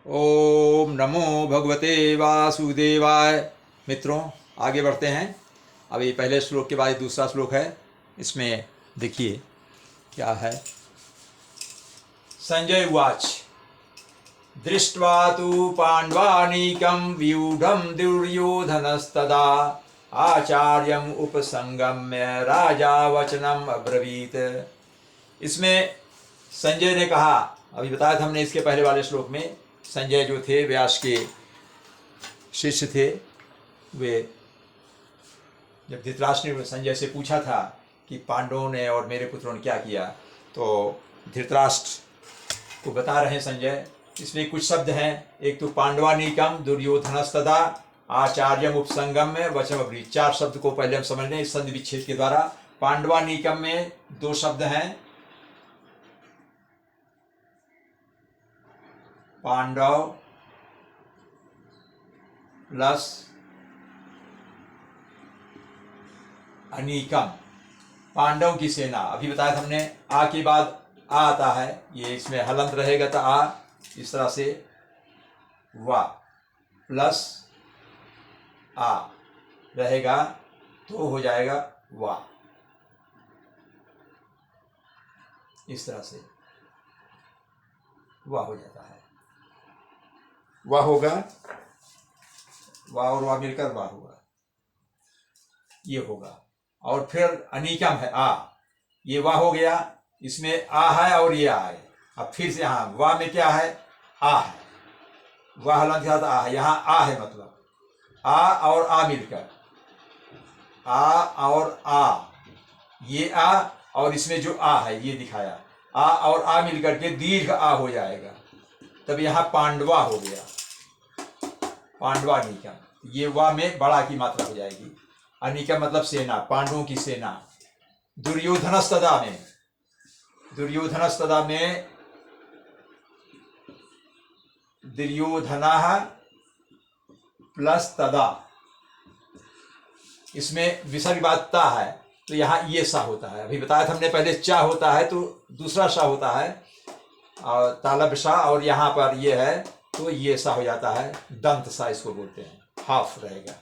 ओम नमो भगवते वासुदेवाय। मित्रों, आगे बढ़ते हैं। अभी पहले श्लोक के बाद दूसरा श्लोक है। इसमें देखिए क्या है। संजय उवाच दृष्ट्वा तु पाण्डवानीकं व्यूढं दुर्योधनस्तदा आचार्यम उपसंगम्य राजा वचनम अब्रवीत। इसमें संजय ने कहा, अभी बताया था हमने इसके पहले वाले श्लोक में, संजय जो थे व्यास के शिष्य थे, वे जब धृतराष्ट्र ने संजय से पूछा था कि पांडवों ने और मेरे पुत्रों ने क्या किया, तो धृतराष्ट्र को बता रहे हैं संजय। इसमें कुछ शब्द हैं। एक तो पांडवानीकम दुर्योधनस्तदा आचार्यम उपसंगम्य वचन अब्रवीत। 4 शब्द को पहले हम समझ लें इस संधि विच्छेद के द्वारा। पांडवानीकम में 2 शब्द हैं, पांडव प्लस अनीकम, पांडवों की सेना। अभी बताया था हमने, आ के बाद आ आता है, ये इसमें हलंत रहेगा तो आ, इस तरह से वा प्लस आ रहेगा तो हो जाएगा वा, इस तरह से वाह हो जाता है। वाह होगा, वाह और वाह मिलकर वाह होगा, ये होगा। और फिर अनीकम है आ, ये वाह हो गया, इसमें आ है और ये आ है। अब फिर से यहाँ वाह में क्या है, आ है, वाह हलन के साथ आ है, यहाँ आ है, मतलब आ और आ मिलकर, आ और आ, ये आ और इसमें जो आ है ये दिखाया, आ और आ मिलकर के दीर्घ आ हो जाएगा, तब यहाँ पांडवा हो गया, पांडवा नीकम। ये वा में बड़ा की मात्रा हो जाएगी। अनिकम मतलब सेना, पांडवों की सेना। दुर्योधनस्तदा में, दुर्योधनस्तदा में दुर्योधनः प्लस तदा, इसमें विसर्ग बाधता है तो यहाँ ये सा होता है। अभी बताया था हमने पहले, चा होता है तो दूसरा सा होता है और तालब सा, और यहाँ पर ये है तो ये सा हो जाता है, दंत सा इसको बोलते हैं, हाफ रहेगा।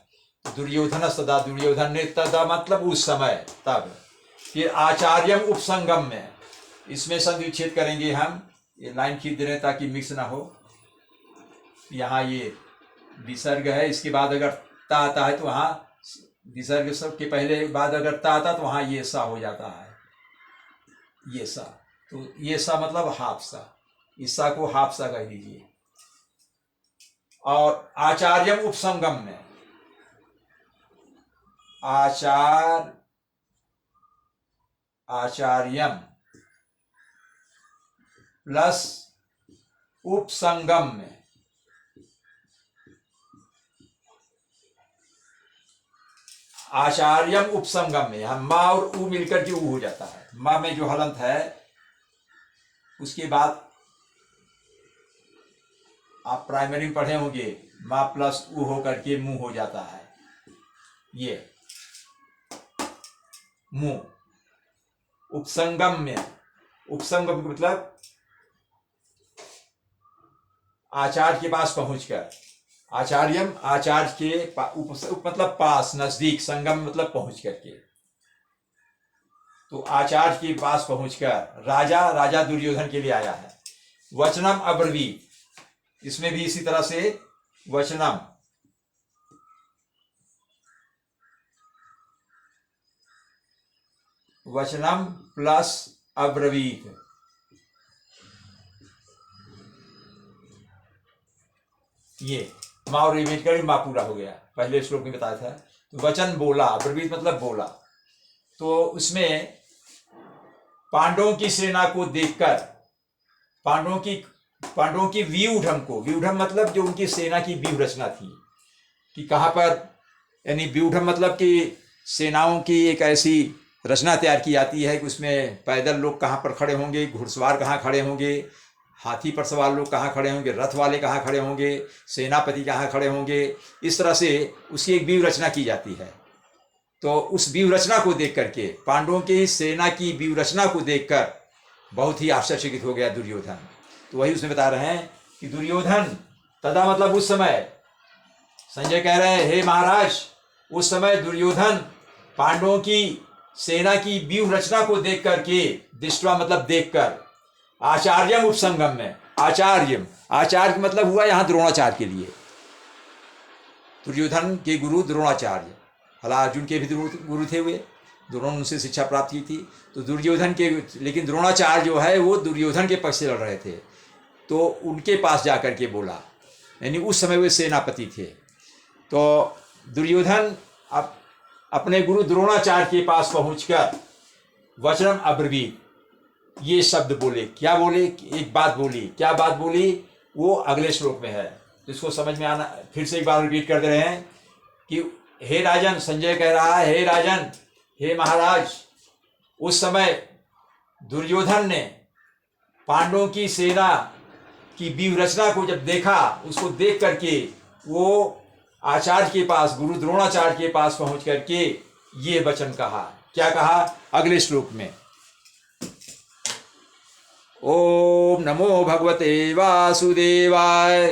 दुर्योधन सदा, दुर्योधन ने तदा मतलब उस समय, तब। फिर आचार्यम उपसंगम में, इसमें संधि विच्छेद करेंगे हम, ये लाइन खींच दे रहे हैं ताकि मिक्स ना हो। यहाँ ये विसर्ग है, इसके बाद अगर ता आता है तो वहाँ विसर्ग सब के पहले बाद अगर ता आता तो वहाँ ये सा हो जाता है, ये सा। तो ये सा मतलब हाफ सा, इस सा को हाफ सा कह दीजिए। और आचार्यम उपसंगम में, आचार्यम प्लस उपसंगम में, आचार्यम उपसंगम में यहां मा और उ मिलकर के उ हो जाता है। मा में जो हलंत है उसके बाद आप प्राइमरी में पढ़े होंगे, मा प्लस उ होकर के मुंह हो जाता है, ये मुंह। उपसंगम में, उपसंगम मतलब आचार्य के पास पहुंचकर, आचार्यम आचार्य के उप मतलब पास, नजदीक, संगम मतलब पहुंच करके। तो आचार्य के पास पहुंचकर राजा, राजा दुर्योधन के लिए आया है। वचनम अब्रवीत, इसमें भी इसी तरह से वचनम, वचनम प्लस अब्रवीत, ये माँ और मिलकर माँ पूरा हो गया, पहले श्लोक में बताया था। तो वचन बोला, अब्रवीत मतलब बोला। तो उसमें पांडवों की सेना को देखकर, पांडवों की व्यूढ़ को, व्यूढ़ मतलब जो उनकी सेना की व्यूह रचना थी कि कहाँ पर, यानी व्यूढ़ मतलब कि सेनाओं की एक ऐसी रचना तैयार की जाती है कि उसमें पैदल लोग कहाँ पर खड़े होंगे, घुड़सवार कहाँ खड़े होंगे, हाथी पर सवार लोग कहाँ खड़े होंगे, रथ वाले कहाँ खड़े होंगे, सेनापति कहाँ खड़े होंगे, इस तरह से उसकी एक व्यूह रचना की जाती है। तो उस व्यूह रचना को देख करके, पांडवों की सेना की व्यूह रचना को देखकर बहुत ही आश्चर्यचकित हो गया दुर्योधन। तो वही उसमें बता रहे हैं कि दुर्योधन तदा मतलब उस समय, संजय कह रहे हैं हे महाराज, उस समय दुर्योधन पांडवों की सेना की व्यूह रचना को देख करके, दृष्टवा मतलब देखकर, आचार्यम उपसंगम में, आचार्यम, आचार्य मतलब हुआ यहां द्रोणाचार्य के लिए, दुर्योधन के गुरु द्रोणाचार्य, भला अर्जुन के भी गुरु थे वे, दोनों उनसे शिक्षा प्राप्त की थी, तो दुर्योधन के, लेकिन द्रोणाचार्य जो है वो दुर्योधन के पक्ष से लड़ रहे थे, तो उनके पास जाकर के बोला, यानी उस समय वे सेनापति थे। तो दुर्योधन अपने गुरु द्रोणाचार्य के पास पहुंचकर वचनम अब्रवीत, ये शब्द बोले, क्या बोले, एक बात बोली, क्या बात बोली, वो अगले श्लोक में है, तो इसको समझ में आना, फिर से एक बार रिपीट कर दे रहे हैं कि हे राजन, संजय कह रहा है हे राजन, हे महाराज, उस समय दुर्योधन ने पांडवों की सेना की व्यूह रचना को जब देखा, उसको देख करके वो आचार्य के पास, गुरु द्रोणाचार्य के पास पहुंच करके ये वचन कहा, क्या कहा, अगले श्लोक में, ओम नमो भगवते वासुदेवाय।